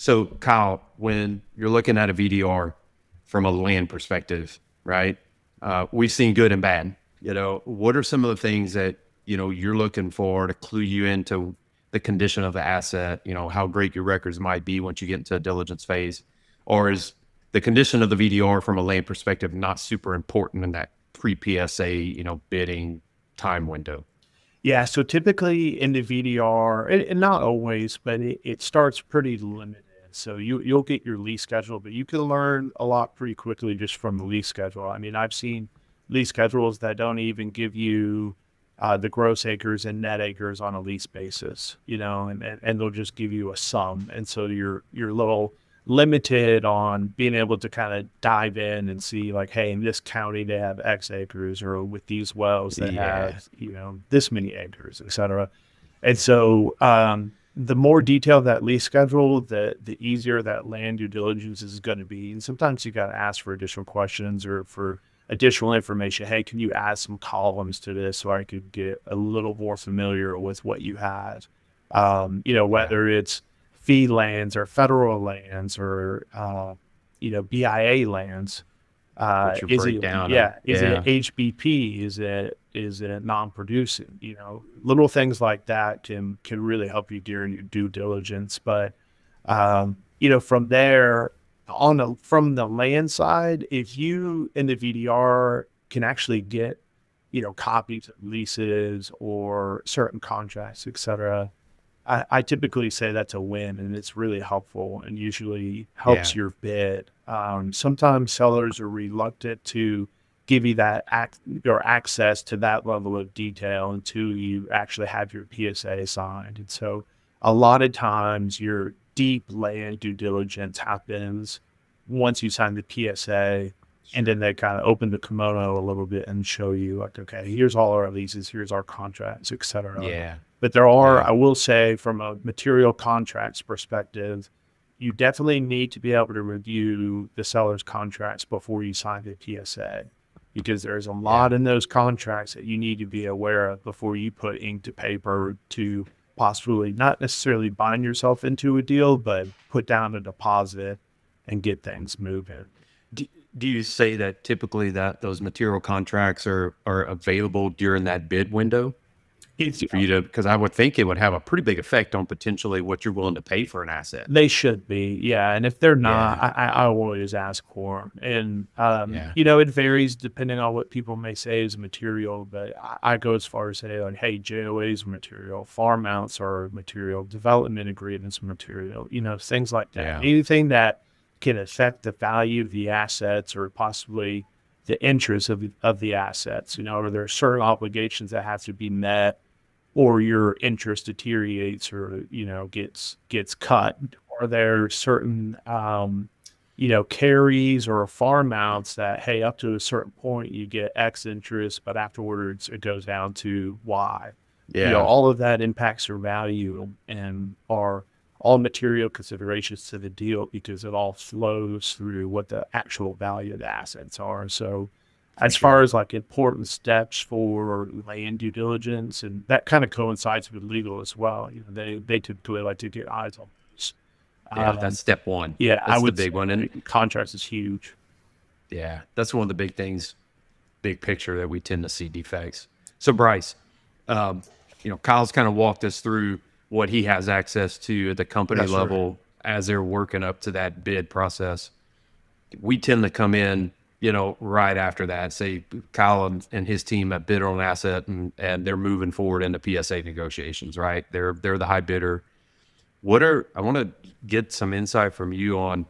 So Kyle, when you're looking at a VDR from a land perspective, right? We've seen good and bad. What are some of the things that, you're looking for to clue you into the condition of the asset, how great your records might be once you get into a diligence phase? Or is the condition of the VDR from a land perspective not super important in that pre-PSA, bidding time window? Yeah, so typically in the VDR, and not always, but it starts pretty limited. So you'll get your lease schedule, but you can learn a lot pretty quickly just from the lease schedule. I mean, I've seen lease schedules that don't even give you the gross acres and net acres on a lease basis, and they'll just give you a sum. And so you're a little limited on being able to kind of dive in and see like, hey, in this county they have X acres, or with these wells they Yeah. have, this many acres, et cetera. And so the more detailed that lease schedule, the easier that land due diligence is going to be. And sometimes you got to ask for additional questions or for additional information. Hey, can you add some columns to this so I could get a little more familiar with what you had? Yeah. Whether it's fee lands or federal lands or, BIA lands. What's your breakdown of? Is it Yeah. HBP? Is it non-producing? Little things like that can really help you during your due diligence. But from there from the land side, if you in the VDR can actually get copies of leases or certain contracts, et cetera, I typically say that's a win, and it's really helpful and usually helps Yeah. your bid. Sometimes sellers are reluctant to give you that or access to that level of detail until you actually have your PSA signed. And so a lot of times your deep land due diligence happens once you sign the PSA, and then they kind of open the kimono a little bit and show you like, okay, here's all our leases, here's our contracts, et cetera. Yeah. But there are, Yeah. I will say, from a material contracts perspective, you definitely need to be able to review the seller's contracts before you sign the PSA, because there's a Yeah. lot in those contracts that you need to be aware of before you put ink to paper to possibly not necessarily bind yourself into a deal, but put down a deposit and get things moving. Do you say that typically that those material contracts are available during that bid window It's, for you to, because I would think it would have a pretty big effect on potentially what you're willing to pay for an asset. They should be, yeah. And if they're not, Yeah. I always ask for them. And, Yeah. it varies depending on what people may say is material, but I go as far as say, like, hey, JOAs are material, farmouts are material, development agreements are material, things like that. Yeah. Anything that can affect the value of the assets or possibly the interest of the assets, or there are certain obligations that have to be met, or your interest deteriorates or gets cut. Are there certain carries or farm outs that, hey, up to a certain point you get X interest, but afterwards it goes down to Y? Yeah. All of that impacts your value and are all material considerations to the deal, because it all flows through what the actual value of the assets are. So For as far sure. as like important steps for land due diligence, and that kind of coincides with legal as well. They typically like to get eyes on this. Yeah. That's step one. Yeah, I That's the would big say one. And contracts is huge. yeah, that's one of the big things, big picture that we tend to see defects. So Bryce, um, Kyle's kind of walked us through what he has access to at the company Yeah, sure. level as they're working up to that bid process. We tend to come in, right after that. Say Kyle and his team have bid on an asset and they're moving forward into PSA negotiations, right? They're the high bidder. I want to get some insight from you on,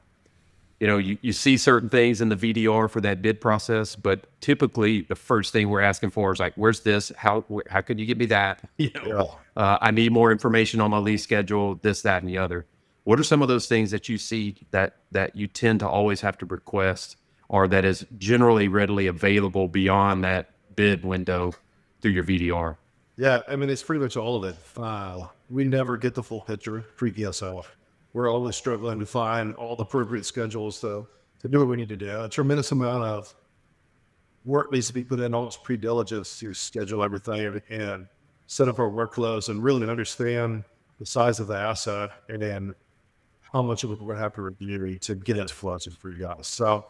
you see certain things in the VDR for that bid process, but typically the first thing we're asking for is like, where's this? How could you give me that? Yeah. I need more information on my lease schedule, this, that, and the other. What are some of those things that you see that you tend to always have to request, or that is generally readily available beyond that bid window through your VDR? Yeah. I mean, it's pretty much all of it. We never get the full picture pre-PSA. We're always struggling to find all the appropriate schedules to do what we need to do. A tremendous amount of work needs to be put in almost pre-diligence to schedule everything and set up our workflows and really understand the size of the asset, and then how much of it we're going to have to review to get it floated for you guys. So,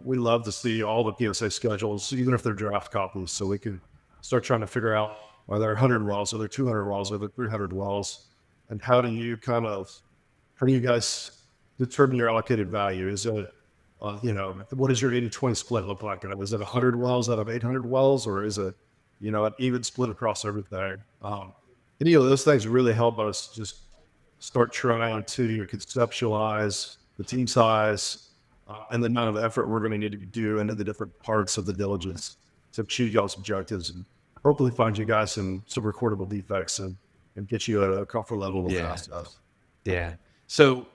we love to see all the PSA schedules, even if they're draft copies, so we can start trying to figure out, are there 100 wells, are there 200 wells, are there 300 wells, and how do you guys determine your allocated value? Is it, what does your 80-20 split look like? Is it 100 wells out of 800 wells, or is it, an even split across everything? Those things really help us just start trying to conceptualize the team size and the amount of effort we're going to need to do into the different parts of the diligence to achieve y'all's objectives, and hopefully find you guys some recordable defects and get you at a comfort level with that. Yeah. So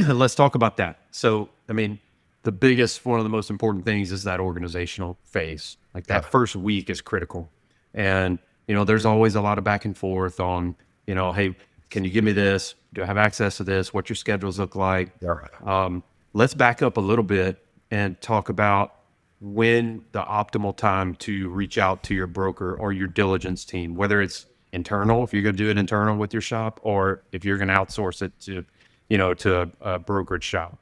let's talk about that. So, I mean, one of the most important things is that organizational phase. Like that first week is critical. And, there's always a lot of back and forth on, hey, can you give me this? Do I have access to this? What your schedules look like? Let's back up a little bit and talk about when the optimal time to reach out to your broker or your diligence team, whether it's internal, if you're going to do it internal with your shop, or if you're going to outsource it to, to a brokerage shop.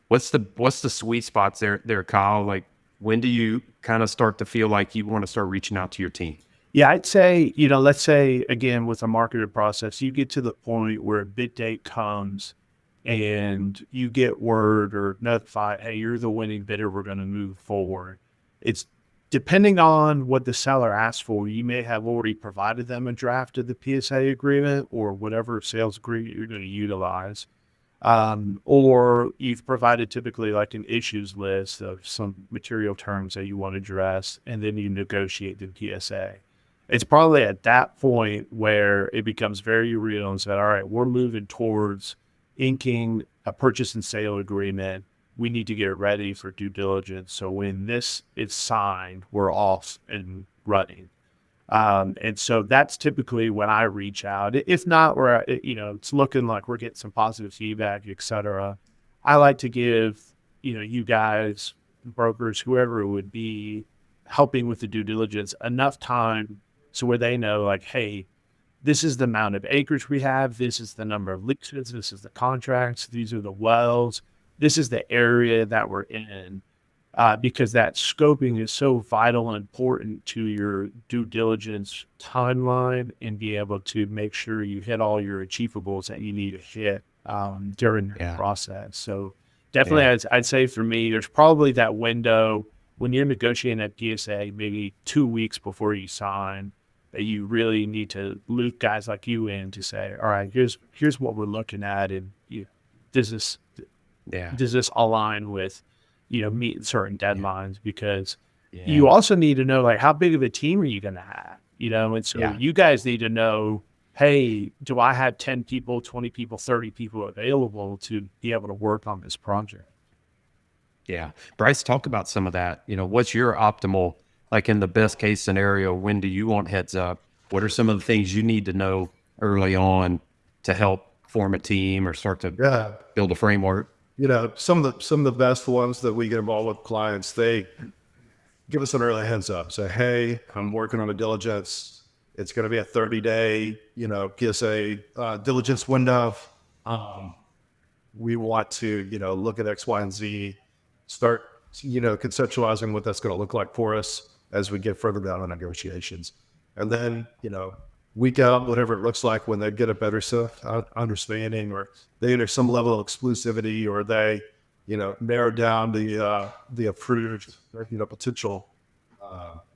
What's the sweet spots there, Kyle? Like, when do you kind of start to feel like you want to start reaching out to your team? Yeah, I'd say, let's say, again, with a marketed process, you get to the point where a bid date comes and you get word or notified, hey, you're the winning bidder, we're going to move forward. It's depending on what the seller asks for. You may have already provided them a draft of the PSA agreement or whatever sales agreement you're going to utilize. Or you've provided typically like an issues list of some material terms that you want to address, and then you negotiate the PSA. It's probably at that point where it becomes very real and said, all right, we're moving towards inking a purchase and sale agreement. We need to get ready for due diligence. So when this is signed, we're off and running. And so that's typically when I reach out. If not, where it's looking like we're getting some positive feedback, et cetera. I like to give, you guys, brokers, whoever it would be, helping with the due diligence enough time so where they know, like, hey, this is the amount of acres we have. This is the number of leases. This is the contracts. These are the wells. This is the area that we're in. Because that scoping is so vital and important to your due diligence timeline and be able to make sure you hit all your achievables that you need to hit during the process. So definitely, I'd say for me, there's probably that window when you're negotiating that PSA, maybe 2 weeks before you sign, that you really need to loop guys like you in to say, all right, here's what we're looking at, and does this align with meeting certain deadlines, because you also need to know, like, how big of a team are you going to have, and so you guys need to know, hey, do I have 10 people, 20 people, 30 people available to be able to work on this project? Yeah. Bryce, talk about some of that. What's your optimal, like in the best case scenario, when do you want heads up? What are some of the things you need to know early on to help form a team or start to build a framework? Some of the best ones that we get involved with clients, they give us an early heads up. Say, hey, I'm working on a diligence. It's going to be a 30-day, PSA diligence window. We want to, look at X, Y, and Z, start, conceptualizing what that's going to look like for us as we get further down in negotiations. And then, week out, whatever it looks like, when they get a better understanding, or they enter some level of exclusivity, or they, narrow down the approved, potential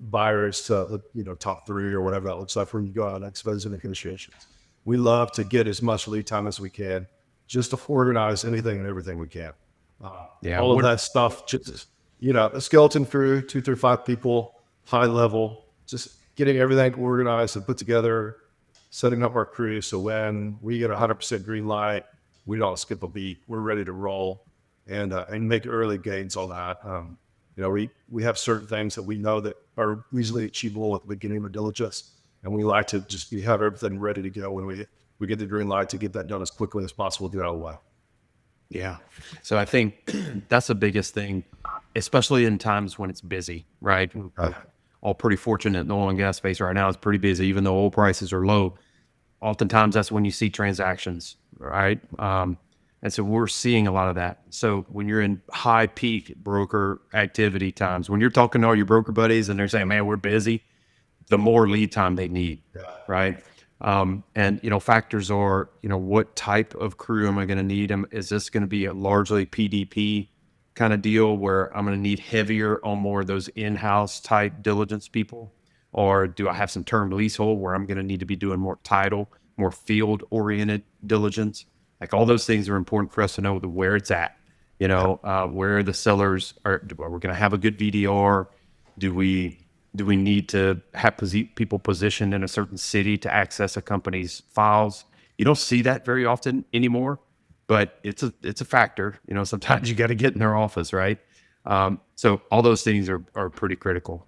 buyers to, top 3 or whatever that looks like when you go out and expose the negotiations. We love to get as much lead time as we can, just to organize anything and everything we can. All of that stuff, just, a skeleton crew, 2 through 5 people, high level, just getting everything organized and put together, setting up our crew. So when we get 100% green light, we don't skip a beat. We're ready to roll and make early gains on that. We have certain things that we know that are easily achievable at the beginning of diligence, and we like to just have everything ready to go when we get the green light to get that done as quickly as possible, get out of the way. Yeah. So I think that's the biggest thing, especially in times when it's busy, right? All pretty fortunate in the oil and gas space right now. It's pretty busy, even though oil prices are low. Oftentimes that's when you see transactions, right? And And so we're seeing a lot of that. So when you're in high peak broker activity times, when you're talking to all your broker buddies and they're saying, man, we're busy, the more lead time they need, right? And, factors are, what type of crew am I going to need? Is this going to be a largely PDP kind of deal where I'm going to need heavier on more of those in-house type diligence people? Or do I have some term leasehold where I'm going to need to be doing more title, more field-oriented diligence? Like all those things are important for us to know where it's at. Where the sellers are. We're going to have a good VDR. Do we need to have people positioned in a certain city to access a company's files? You don't see that very often anymore, but it's a factor. Sometimes you got to get in their office, right? So all those things are pretty critical.